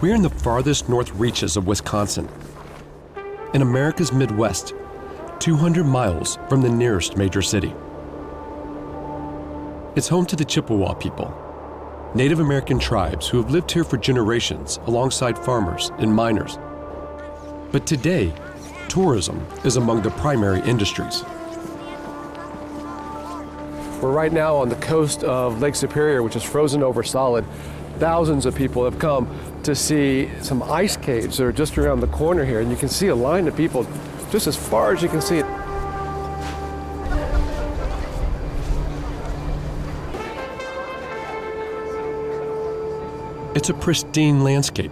We're in the farthest north reaches of Wisconsin, in America's Midwest, 200 miles from the nearest major city. It's home to the Chippewa people, Native American tribes who have lived here for generations alongside farmers and miners. But today, tourism is among the primary industries. We're right now on the coast of Lake Superior, which is frozen over solid. Thousands of people have come to see some ice caves that are just around the corner here, and you can see a line of people just as far as you can see it. It's a pristine landscape,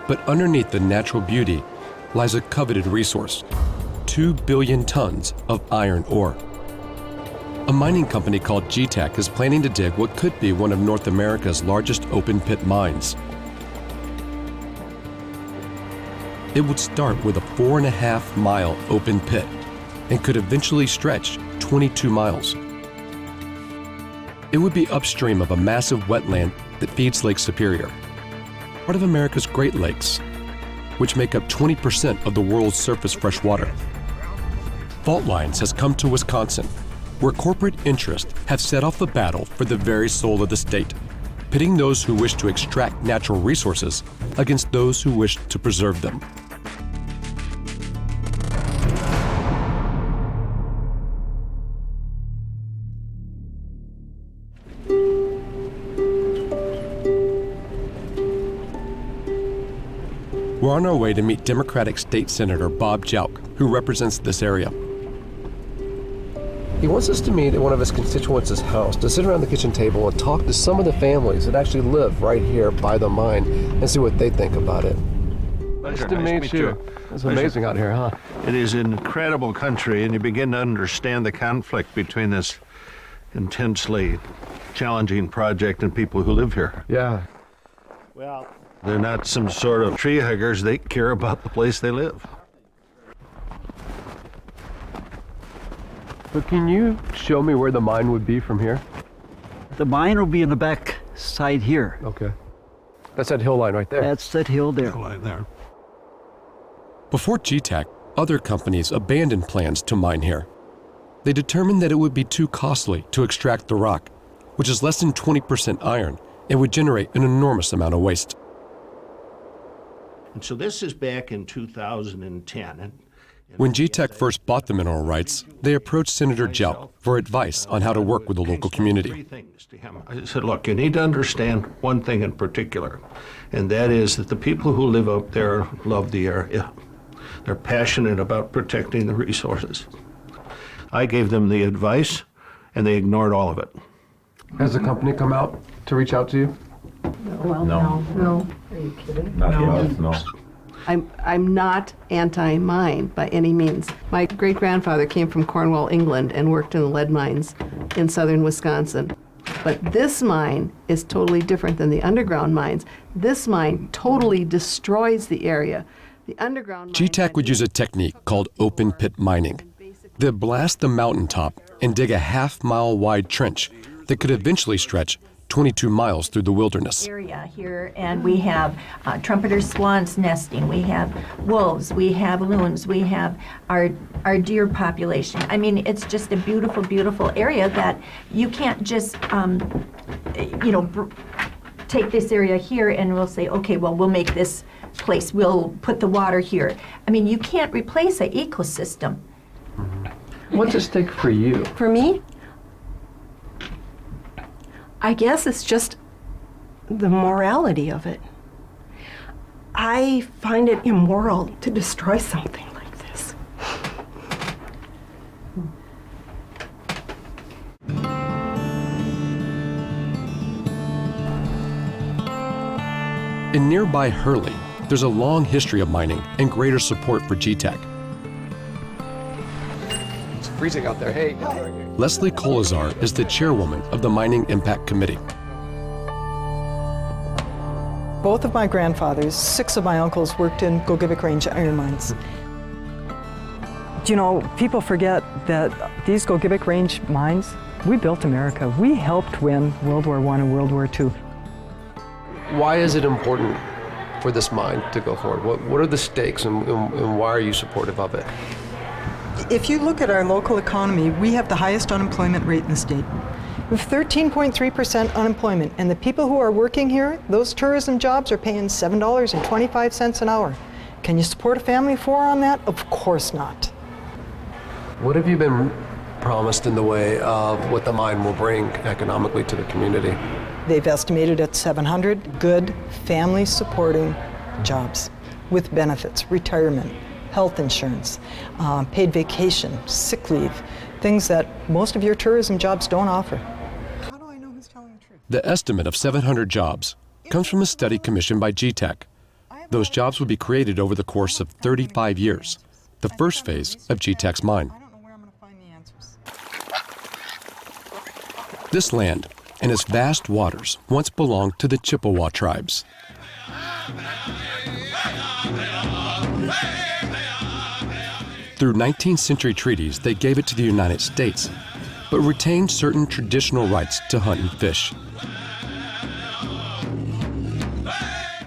but underneath the natural beauty lies a coveted resource, 2 billion tons of iron ore. A mining company called Gtac is planning to dig what could be one of North America's largest open-pit mines. It would start with a 4.5-mile open pit and could eventually stretch 22 miles. It would be upstream of a massive wetland that feeds Lake Superior, part of America's Great Lakes, which make up 20% of the world's surface fresh water. Fault Lines has come to Wisconsin, where corporate interests have set off a battle for the very soul of the state, pitting those who wish to extract natural resources against those who wish to preserve them. We're on our way to meet Democratic State Senator Bob Jauch, who represents this area. He wants us to meet at one of his constituents' house, to sit around the kitchen table and talk to some of the families that actually live right here by the mine and see what they think about it. Nice to meet you. It's amazing out here, huh? It is an incredible country, and you begin to understand the conflict between this intensely challenging project and people who live here. Yeah. Well, they're not some sort of tree huggers. They care about the place they live. But can you show me where the mine would be from here? The mine will be in the back side here. Okay. That's that hill line right there. That's that hill there. Hill line there. Before Gtac, other companies abandoned plans to mine here. They determined that it would be too costly to extract the rock, which is less than 20% iron, and would generate an enormous amount of waste. And so this is back in 2010. When Gtac first bought the mineral rights, they approached Senator Jauch for advice on how to work with the local community. I said, look, you need to understand one thing in particular, and that is that the people who live up there love the area. They're passionate about protecting the resources. I gave them the advice, and they ignored all of it. Has the company come out to reach out to you? No. Are you kidding? No. I'm not anti-mine by any means. My great-grandfather came from Cornwall, England, and worked in the lead mines in southern Wisconsin. But this mine is totally different than the underground mines. This mine totally destroys the area. The underground Gtac would use a technique called open pit mining. They'd blast the mountaintop and dig a half-mile wide trench that could eventually stretch 22 miles through the wilderness. Area here, and we have trumpeter swans nesting, we have wolves, we have loons, we have our deer population. I mean, it's just a beautiful, beautiful area that you can't just, take this area here and we'll say, okay, well, we'll make this place, we'll put the water here. I mean, you can't replace an ecosystem. What's at stake for you? For me, I guess it's just the morality of it. I find it immoral to destroy something like this. In nearby Hurley, there's a long history of mining and greater support for Gtac. It's freezing out there. Hey. Leslie Colazar is the chairwoman of the Mining Impact Committee. Both of my grandfathers, 6 of my uncles worked in Gogebic Range iron mines. You know, people forget that these Gogebic Range mines, we built America. We helped win World War I and World War II. Why is it important for this mine to go forward? What are the stakes and why are you supportive of it? If you look at our local economy, we have the highest unemployment rate in the state. We have 13.3% unemployment, and the people who are working here, those tourism jobs are paying $7.25 an hour. Can you support a family of four on that? Of course not. What have you been promised in the way of what the mine will bring economically to the community? They've estimated at 700 good family-supporting jobs with benefits, retirement, health insurance, paid vacation, sick leave, things that most of your tourism jobs don't offer. How do I know who's telling the truth? The estimate of 700 jobs comes from a study commissioned by Gtac. Those jobs would be created over the course of 35 years, the first phase of Gtac's mine. I don't know where I'm going to find the answers. This land and its vast waters once belonged to the Chippewa tribes. Through 19th century treaties, they gave it to the United States, but retained certain traditional rights to hunt and fish.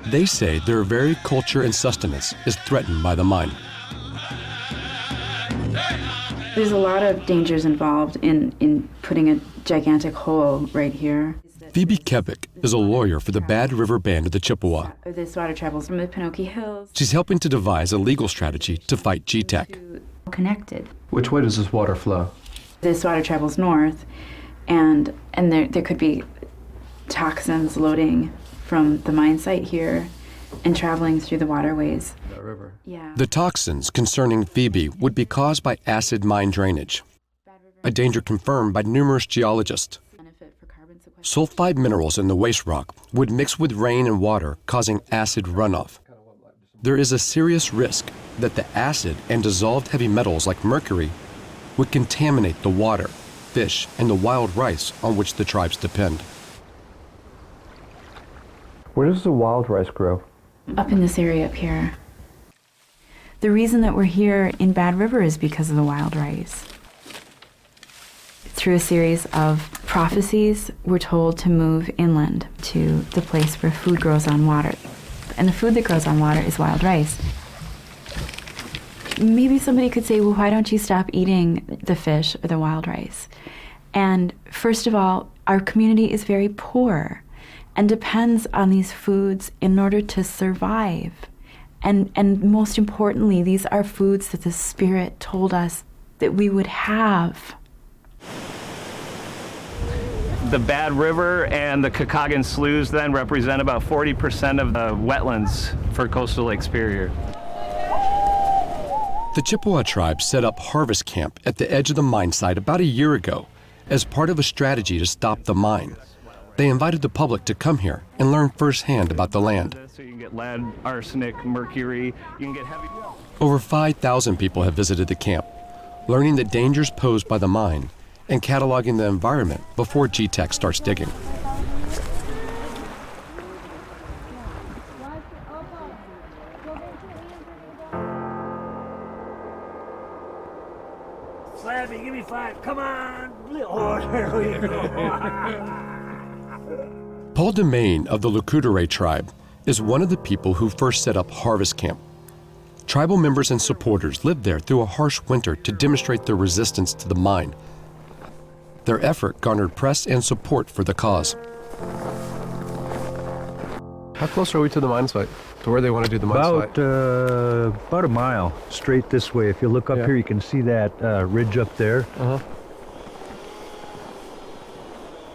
They say their very culture and sustenance is threatened by the mine. There's a lot of dangers involved in putting a gigantic hole right here. Phoebe Kebick is a lawyer for the Bad River Band of the Chippewa. This water travels from the Penokee Hills. She's helping to devise a legal strategy to fight Gtac. Connected. Which way does this water flow? This water travels north, and there could be toxins loading from the mine site here and traveling through the waterways. That river. Yeah. The toxins concerning Phoebe would be caused by acid mine drainage, a danger confirmed by numerous geologists. Sulfide minerals in the waste rock would mix with rain and water, causing acid runoff. There is a serious risk that the acid and dissolved heavy metals like mercury would contaminate the water, fish, and the wild rice on which the tribes depend. Where does the wild rice grow? Up in this area up here. The reason that we're here in Bad River is because of the wild rice. Through a series of prophecies, we're told to move inland to the place where food grows on water. And the food that grows on water is wild rice. Maybe somebody could say, well, why don't you stop eating the fish or the wild rice? And first of all, our community is very poor and depends on these foods in order to survive. And most importantly, these are foods that the Spirit told us that we would have. The Bad River and the Kakagan sloughs then represent about 40% of the wetlands for coastal Lake Superior. The Chippewa tribe set up harvest camp at the edge of the mine site about a year ago as part of a strategy to stop the mine. They invited the public to come here and learn firsthand about the land. So you can get lead, arsenic, mercury, you can get heavy... Over 5,000 people have visited the camp, learning the dangers posed by the mine and cataloging the environment before Gtac starts digging. Slappy, give me 5. Come on. Oh, there we go. Paul Demain of the Lucoutere tribe is one of the people who first set up Harvest Camp. Tribal members and supporters lived there through a harsh winter to demonstrate their resistance to the mine. Their effort garnered press and support for the cause. How close are we to the mine site? To where they want to do the mine site? About a mile straight this way. If you look up here, you can see that ridge up there.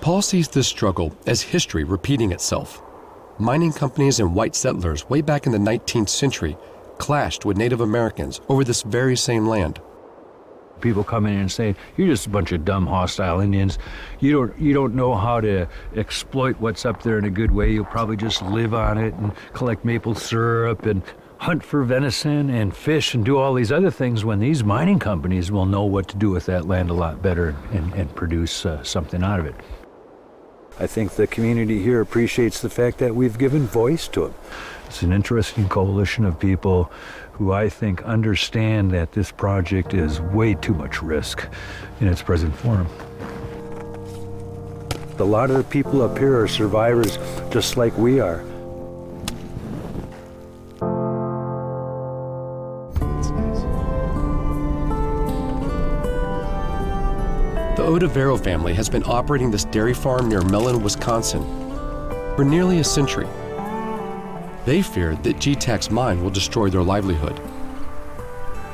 Paul sees this struggle as history repeating itself. Mining companies and white settlers way back in the 19th century clashed with Native Americans over this very same land. People come in and say, "You're just a bunch of dumb, hostile Indians. You don't know how to exploit what's up there in a good way. You'll probably just live on it and collect maple syrup and hunt for venison and fish and do all these other things, when these mining companies will know what to do with that land a lot better and produce something out of it." I think the community here appreciates the fact that we've given voice to them. It's an interesting coalition of people who I think understand that this project is way too much risk in its present form. A lot of the people up here are survivors just like we are. The Odavero family has been operating this dairy farm near Mellon, Wisconsin for nearly a century. They fear that Gtac's mine will destroy their livelihood.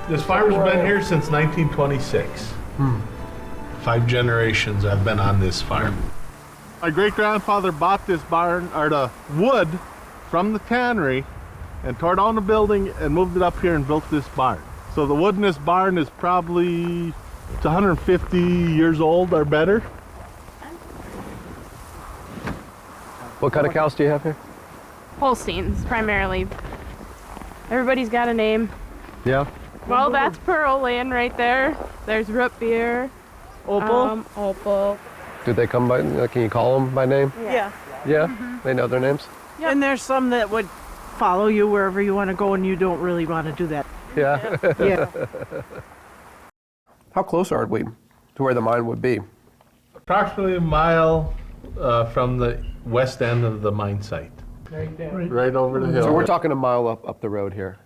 This farm's been here since 1926. 5 generations I've been on this farm. My great-grandfather bought this barn, or the wood, from the tannery and tore down the building and moved it up here and built this barn. So the wood in this barn is probably 150 years old or better. What kind of cows do you have here? Holsteins, primarily. Everybody's got a name. Yeah. Well, that's Pearl laying right there. There's Root Beer. Opal? Opal. Did they come by, can you call them by name? Yeah. Yeah? They know their names? Yep. And there's some that would follow you wherever you want to go, and you don't really want to do that. Yeah. Yeah. How close are we to where the mine would be? Approximately a mile from the west end of the mine site. Right over the hill. So we're talking a mile up the road here.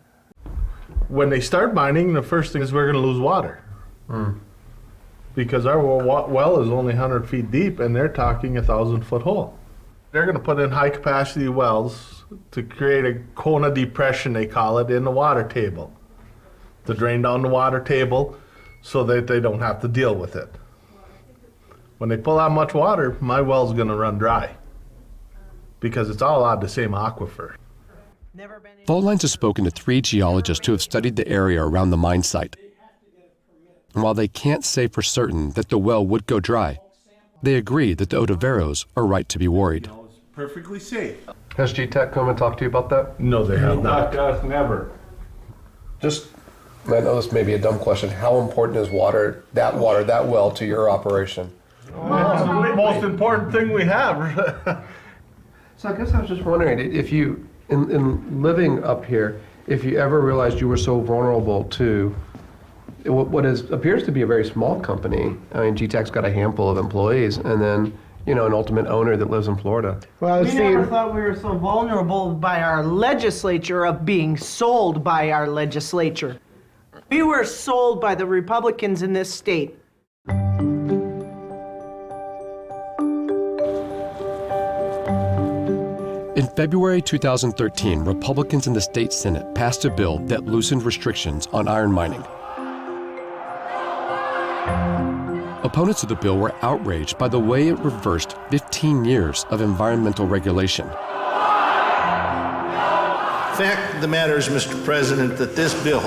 When they start mining, the first thing is we're going to lose water. Because our well is only 100 feet deep, and they're talking 1,000-foot hole. They're going to put in high-capacity wells to create a Kona depression, they call it, in the water table, to drain down the water table so that they don't have to deal with it. When they pull out much water, my well's going to run dry because it's all out of the same aquifer. Fault Lines has spoken to 3 geologists who have studied the area around the mine site. And while they can't say for certain that the well would go dry, they agree that the Odaveros are right to be worried. It's perfectly safe. Has Gtac come and talked to you about that? No, they have not. Us never. Just, I know this may be a dumb question. How important is that well to your operation? It's the most important thing we have. So I guess I was just wondering, if you, in living up here, if you ever realized you were so vulnerable to what appears to be a very small company. I mean, Gtac's got a handful of employees, and then, an ultimate owner that lives in Florida. Well, we never thought we were so vulnerable by our legislature of being sold by our legislature. We were sold by the Republicans in this state. In February 2013, Republicans in the state Senate passed a bill that loosened restrictions on iron mining. Opponents of the bill were outraged by the way it reversed 15 years of environmental regulation. Fact of the matter is, Mr. President, that this bill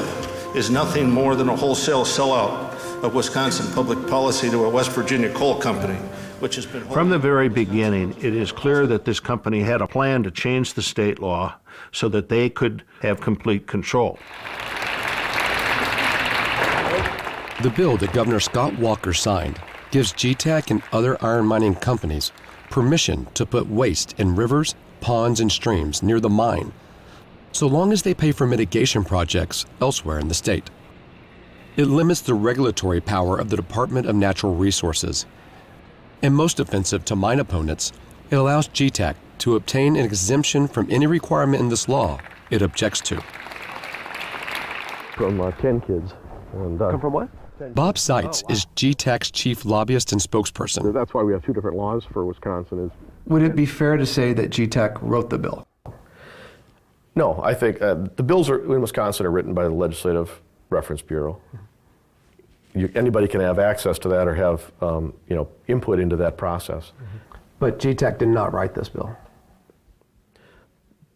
is nothing more than a wholesale sellout of Wisconsin public policy to a West Virginia coal company, which has been... From the very beginning, it is clear that this company had a plan to change the state law so that they could have complete control. The bill that Governor Scott Walker signed gives Gtac and other iron mining companies permission to put waste in rivers, ponds, and streams near the mine, so long as they pay for mitigation projects elsewhere in the state. It limits the regulatory power of the Department of Natural Resources. And most offensive to mine opponents, it allows Gtac to obtain an exemption from any requirement in this law it objects to. From 10 kids. And, Come from what? Bob Seitz is Gtac's chief lobbyist and spokesperson. That's why we have 2 different laws for Wisconsin. Would it be fair to say that Gtac wrote the bill? No, I think the bills in Wisconsin are written by the Legislative Reference Bureau. Anybody can have access to that or have input into that process. But Gtac did not write this bill.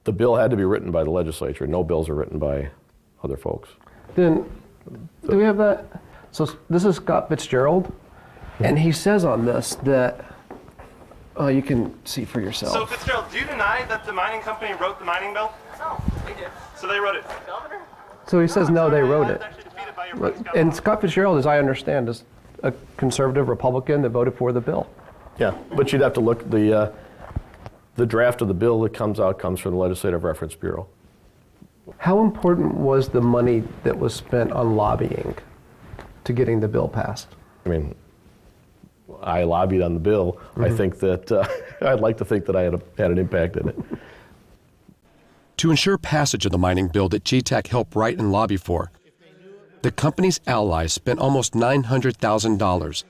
The bill had to be written by the legislature. No bills are written by other folks. Then, do we have that? So this is Scott Fitzgerald, and he says on this that, you can see for yourself. So Fitzgerald, do you deny that the mining company wrote the mining bill? No, we did. So they wrote it. Governor? So he says no, they wrote it. And Scott Fitzgerald, as I understand, is a conservative Republican that voted for the bill. Yeah, but you'd have to look, the draft of the bill that comes out comes from the Legislative Reference Bureau. How important was the money that was spent on lobbying to getting the bill passed? I mean, I lobbied on the bill. I think that, I'd like to think that I had an impact in it. To ensure passage of the mining bill that Gtac helped write and lobby for, the company's allies spent almost $900,000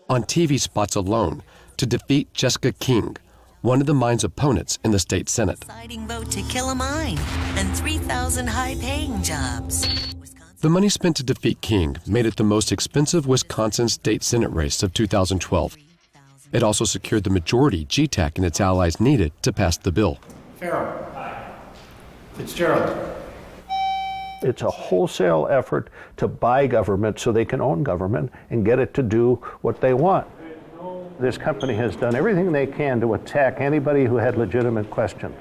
on TV spots alone to defeat Jessica King, one of the mine's opponents in the state Senate. Deciding vote to kill a mine and 3,000 high-paying jobs. The money spent to defeat King made it the most expensive Wisconsin state Senate race of 2012. It also secured the majority Gtac and its allies needed to pass the bill. Farrell. Fitzgerald. It's a wholesale effort to buy government so they can own government and get it to do what they want. This company has done everything they can to attack anybody who had legitimate questions.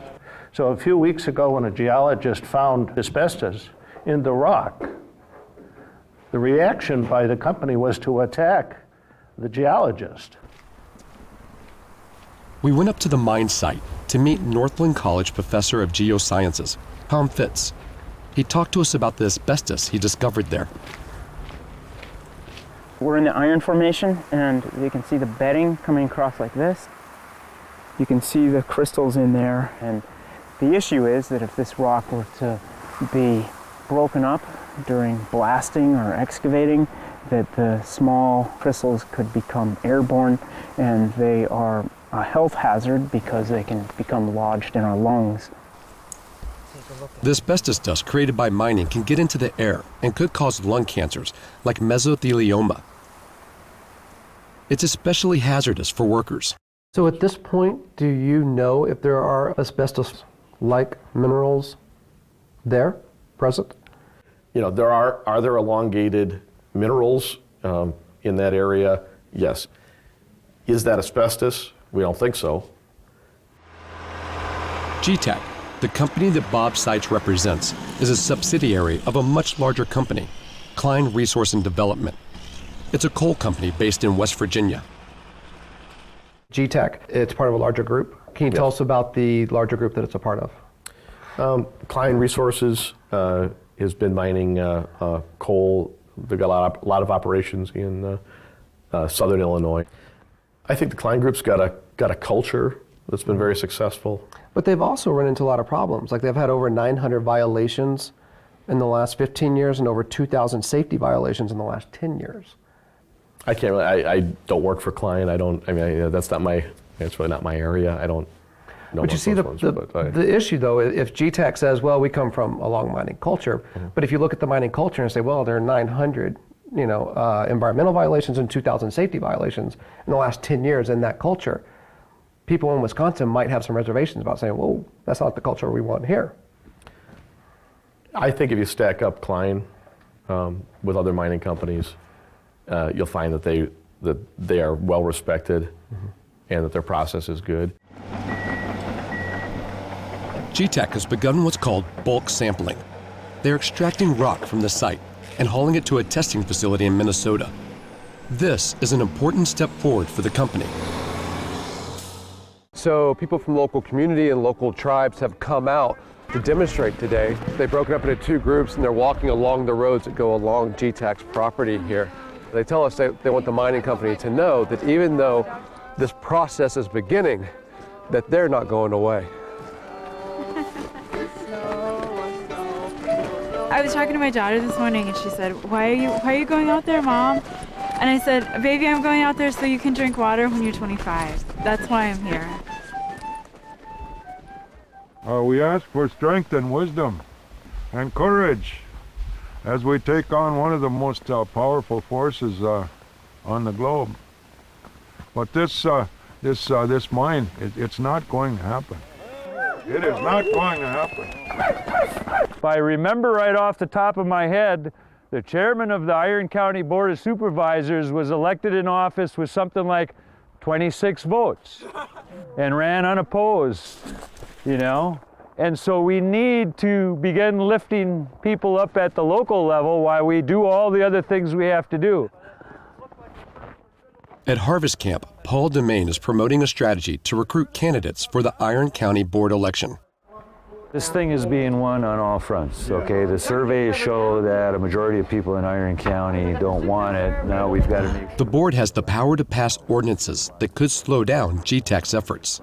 So a few weeks ago, when a geologist found asbestos in the rock, the reaction by the company was to attack the geologist. We went up to the mine site to meet Northland College professor of geosciences, Tom Fitz. He talked to us about the asbestos he discovered there. We're in the iron formation, and you can see the bedding coming across like this. You can see the crystals in there, and the issue is that if this rock were to be broken up during blasting or excavating, that the small crystals could become airborne, and they are a health hazard because they can become lodged in our lungs. The asbestos dust created by mining can get into the air and could cause lung cancers like mesothelioma. It's especially hazardous for workers. So at this point, do you know if there are asbestos-like minerals there, present? You know, are there elongated minerals in that area? Yes. Is that asbestos? We don't think so. Gtac, the company that Bob Seitz represents, is a subsidiary of a much larger company, Klein Resource and Development. It's a coal company based in West Virginia. Gtac, it's part of a larger group. Can you tell us about the larger group that it's a part of? Klein Resources has been mining coal. They've got a lot of operations in southern Illinois. I think the Klein Group's got a culture that's been very successful. But they've also run into a lot of problems. Like they've had over 900 violations in the last 15 years and over 2,000 safety violations in the last 10 years. I can't really, I don't work for Klein. That's really not my area. I don't know. But you see the issue though, if Gtac says, well, we come from a long mining culture, but if you look at the mining culture and say, well, there are 900 environmental violations and 2,000 safety violations in the last 10 years in that culture, people in Wisconsin might have some reservations about saying, well, that's not the culture we want here. I think if you stack up Klein with other mining companies, you'll find that they are well respected and that their process is good. Gtac has begun what's called bulk sampling. They're extracting rock from the site and hauling it to a testing facility in Minnesota. This is an important step forward for the company. So people from local community and local tribes have come out to demonstrate today. They've broken up into two groups and they're walking along the roads that go along Gtac's property here. They tell us they want the mining company to know that even though this process is beginning, that they're not going away. I was talking to my daughter this morning and she said, why are you going out there, Mom? And I said, baby, I'm going out there so you can drink water when you're 25. That's why I'm here. We ask for strength and wisdom and courage as we take on one of the most powerful forces on the globe. But this mine, it's not going to happen. It is not going to happen. If I remember right off the top of my head, the chairman of the Iron County Board of Supervisors was elected in office with something like 26 votes and ran unopposed, And so we need to begin lifting people up at the local level while we do all the other things we have to do. At Harvest Camp, Paul Demain is promoting a strategy to recruit candidates for the Iron County Board election. This thing is being won on all fronts, okay? The surveys show that a majority of people in Iron County don't want it. Now we've got to make... The board has the power to pass ordinances that could slow down Gtac's efforts.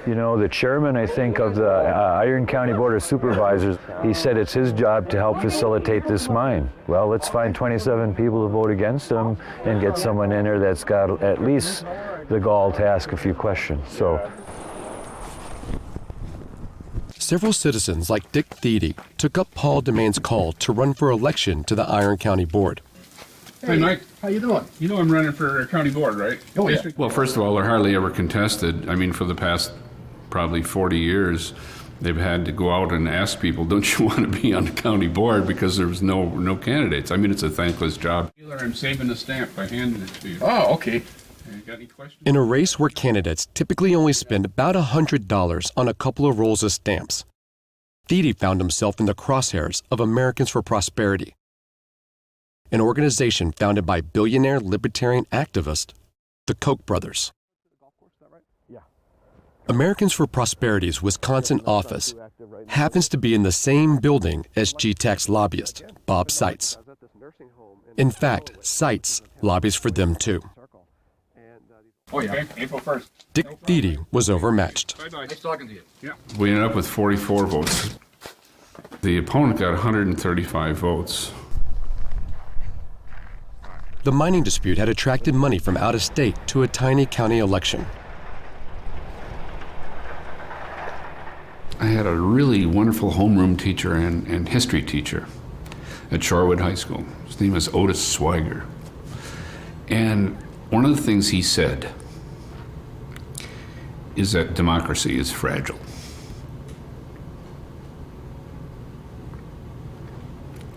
You know, the chairman, I think, of the Iron County Board of Supervisors, he said it's his job to help facilitate this mine. Well, let's find 27 people to vote against him and get someone in there that's got at least the gall to ask a few questions. So, several citizens like Dick Thiede took up Paul DeMain's call to run for election to the Iron County Board. Hey, Mike. How you doing? You know I'm running for county board, right? Oh, yeah. Well, first of all, they're hardly ever contested. I mean, for the past probably 40 years, they've had to go out and ask people, don't you want to be on the county board, because there was no candidates. I mean, it's a thankless job. I'm saving the stamp by handing it to you. Oh, okay. Got any questions? In a race where candidates typically only spend about $100 on a couple of rolls of stamps, Thiede found himself in the crosshairs of Americans for Prosperity, an organization founded by billionaire libertarian activist, the Koch brothers. Americans for Prosperity's Wisconsin office happens to be in the same building as Gtac's lobbyist, Bob Seitz. In fact, Seitz lobbies for them too. Oh, yeah. April 1st. Dick Thiede was overmatched. Bye-bye. Nice talking to you. Yeah. We ended up with 44 votes. The opponent got 135 votes. The mining dispute had attracted money from out of state to a tiny county election. I had a really wonderful homeroom teacher and history teacher at Shorewood High School. His name was Otis Swiger. And one of the things he said is that democracy is fragile.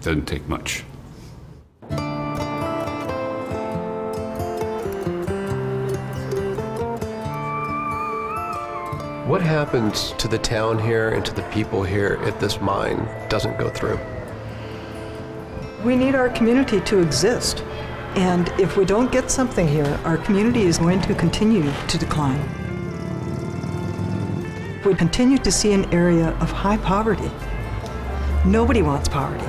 Doesn't take much. What happens to the town here and to the people here if this mine doesn't go through? We need our community to exist. And if we don't get something here, our community is going to continue to decline. We continue to see an area of high poverty. Nobody wants poverty.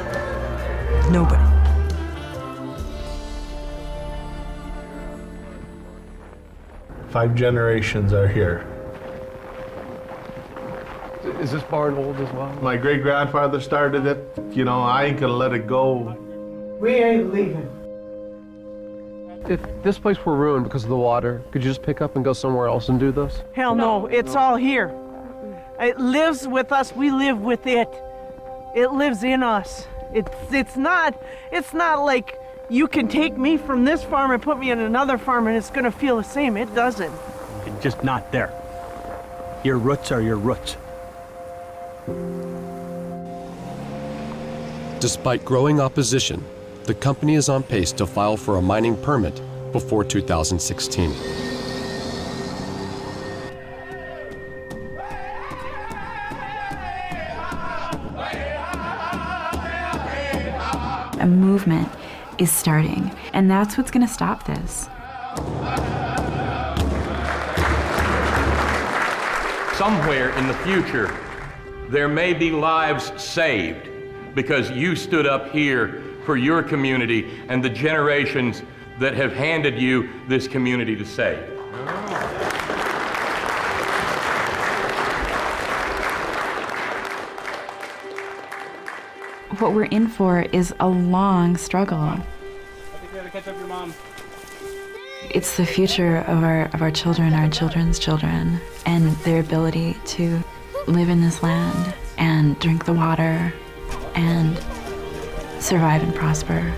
Nobody. Five generations are here. Is this barn old as well? My great-grandfather started it. You know, I ain't gonna let it go. We ain't leaving. If this place were ruined because of the water, could you just pick up and go somewhere else and do this? Hell no, it's all here. It lives with us, we live with it. It lives in us. It's not like you can take me from this farm and put me in another farm and it's gonna feel the same. It doesn't. It's just not there. Your roots are your roots. Despite growing opposition, the company is on pace to file for a mining permit before 2016. A movement is starting, and that's what's going to stop this. Somewhere in the future, there may be lives saved because you stood up here for your community and the generations that have handed you this community to save. What we're in for is a long struggle. I think we gotta catch up your mom. It's the future of our children, our children's children, and their ability to live in this land and drink the water and survive and prosper.